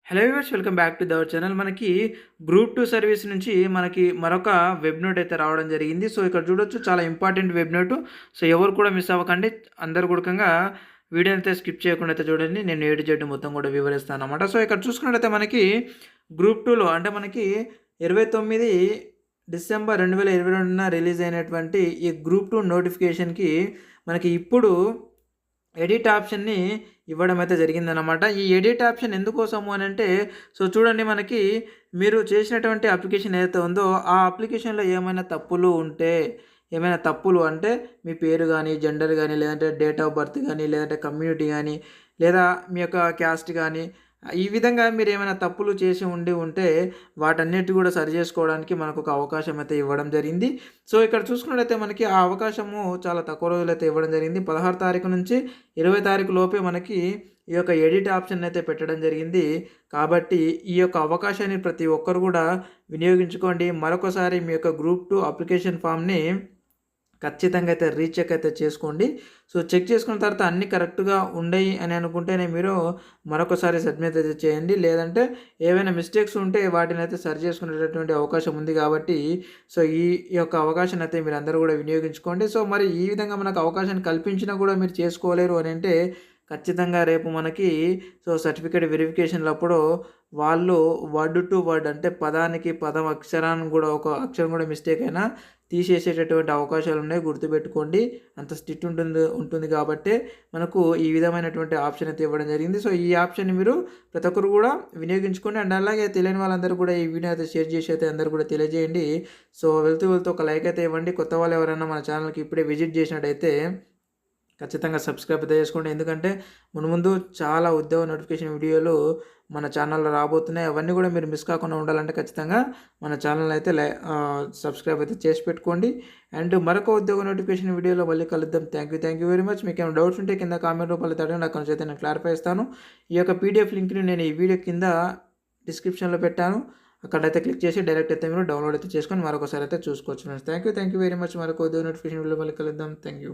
Hello viewers, welcome back to our channel. మనకి group 2 service నుంచి మనకి మరొక వెబ్ నోట్ అయితే రావడం జరిగింది. సో, ఇక్కడ చూడొచ్చు, చాలా ఇంపార్టెంట్ వెబ్ నోటు. సో, ఎవరు కూడా మిస్ అవ్వకండి. అందరూ కూడకంగా వీడియోని అయితే స్కిప్ చేయకుండా అయితే చూడండి. నేను ఏ టు జెడ్ మొత్తం కూడా వివరిస్తానన్నమాట. సో, ఇక్కడ చూసుకున్నట్టయితే మనకి గ్రూప్ 2లో అంటే మనకి 29 డిసెంబర్ 2022న రిలీజ్ అయినటువంటి ఈ గ్రూప్ 2 నోటిఫికేషన్‌కి మనకి ఇప్పుడు ఎడిట్ ఆప్షన్‌ని ఇవ్వడం అయితే జరిగిందనమాట. ఈ ఎడిట్ ఆప్షన్ ఎందుకోసము అనంటే, సో చూడండి, మనకి మీరు చేసినటువంటి అప్లికేషన్ ఏదైతే ఉందో, ఆ అప్లికేషన్‌లో ఏమైనా తప్పులు అంటే మీ పేరు గానీ, జెండర్ గానీ, లేదంటే డేట్ ఆఫ్ బర్త్ గానీ, లేదంటే కమ్యూనిటీ గానీ, లేదా మీ యొక్క క్యాస్ట్ గానీ, ఈ విధంగా మీరేమైనా తప్పులు చేసి ఉంటే వాటన్నిటి కూడా సరిచేసుకోవడానికి మనకొక అవకాశం అయితే ఇవ్వడం జరిగింది. సో, ఇక్కడ చూసుకున్నట్లయితే మనకి ఆ అవకాశము చాలా తక్కువ రోజులైతే ఇవ్వడం జరిగింది. 16 తారీఖు నుంచి 20 తారీఖు లోపే మనకి ఈ యొక్క ఎడిట్ ఆప్షన్ అయితే పెట్టడం జరిగింది. కాబట్టి ఈ యొక్క అవకాశాన్ని ప్రతి ఒక్కరు కూడా వినియోగించుకోండి. మరొకసారి మీ యొక్క గ్రూప్ 2 అప్లికేషన్ ఫామ్‌ని ఖచ్చితంగా అయితే రీచెక్ అయితే చేసుకోండి. సో, చెక్ చేసుకున్న తర్వాత అన్నీ కరెక్ట్‌గా ఉండయి అని అనుకుంటేనే మీరు మరొకసారి సబ్మిట్ అయితే చేయండి. లేదంటే ఏవైనా మిస్టేక్స్ ఉంటే వాటినైతే సరి చేసుకునేటటువంటి అవకాశం ఉంది కాబట్టి, సో, ఈ యొక్క అవకాశాన్ని అయితే మీరందరూ కూడా వినియోగించుకోండి. సో, మరి ఈ విధంగా మనకు అవకాశాన్ని కల్పించినా కూడా మీరు చేసుకోలేరు అనంటే, ఖచ్చితంగా రేపు మనకి సర్టిఫికేట్ వెరిఫికేషన్‌లప్పుడు వాళ్ళు వర్డ్ టు వర్డ్ అంటే పదానికి పదం, అక్షరాన్ని కూడా ఒక అక్షరం కూడా మిస్టేక్ అయినా తీసేసేటటువంటి అవకాశాలున్నాయి. గుర్తుపెట్టుకోండి. అంత స్ట్రిక్ట్ ఉంటుంది కాబట్టే మనకు ఈ విధమైనటువంటి ఆప్షన్ అయితే ఇవ్వడం జరిగింది. సో, ఈ ఆప్షన్‌ని మీరు ప్రతి ఒక్కరు కూడా వినియోగించుకోండి. అండ్ అలాగే తెలియని వాళ్ళందరూ కూడా ఈ వీడియో అయితే షేర్ చేసి అయితే అందరూ కూడా తెలియజేయండి. సో, వెళ్తూ ఒక లైక్ అయితే ఇవ్వండి. కొత్త వాళ్ళు ఎవరైనా మన ఛానల్‌కి ఇప్పుడే విజిట్ చేసినట్టయితే ఖచ్చితంగా సబ్స్క్రైబ్ అయితే చేసుకోండి. ఎందుకంటే మునుముందు చాలా ఉద్యోగ నోటిఫికేషన్ వీడియోలు మన ఛానల్లో రాబోతున్నాయి. అవన్నీ కూడా మీరు మిస్ కాకుండా ఉండాలంటే ఖచ్చితంగా మన ఛానల్ అయితే సబ్స్క్రైబ్ అయితే చేసి పెట్టుకోండి. అండ్ మరొక ఉద్యోగ నోటిఫికేషన్ వీడియోలో మళ్ళీ కలుద్దాం. Thank you very much. మీకు ఏమైనా డౌట్స్ ఉంటే కింద కామెంట్ రూపంలో అడగండి. అక్కడ నుంచి అయితే నేను క్లారిఫై ఇస్తాను. ఈ యొక్క పీడిఎఫ్ లింక్ని నేను ఈ వీడియో కింద డిస్క్రిప్షన్లో పెట్టాను. అక్కడైతే క్లిక్ చేసి డైరెక్ట్ అయితే మీరు డౌన్లోడ్ అయితే చేసుకొని మరొకసారి అయితే చూసుకోవచ్చు. Thank you very much. మరొక ఉద్యోగ నోటిఫికేషన్ వీడియోలో మళ్ళీ కలుద్దాం. Thank you.